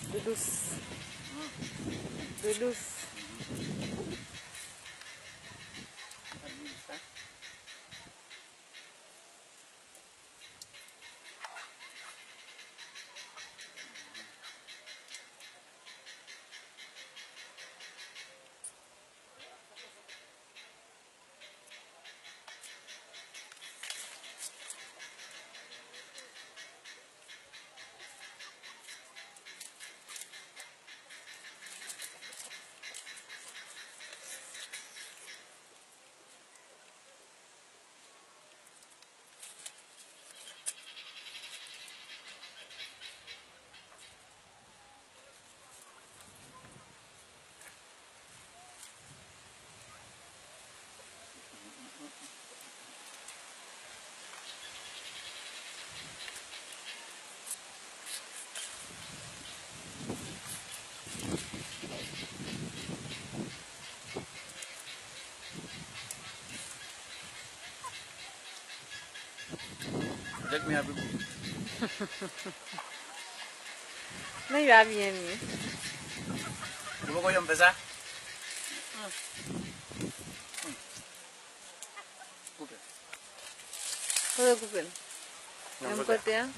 Dudus. Dudus. Let me have it. Non, il va bien mieux. Tu veux qu'on fasse ça? Faut le couper. Un côté, hein?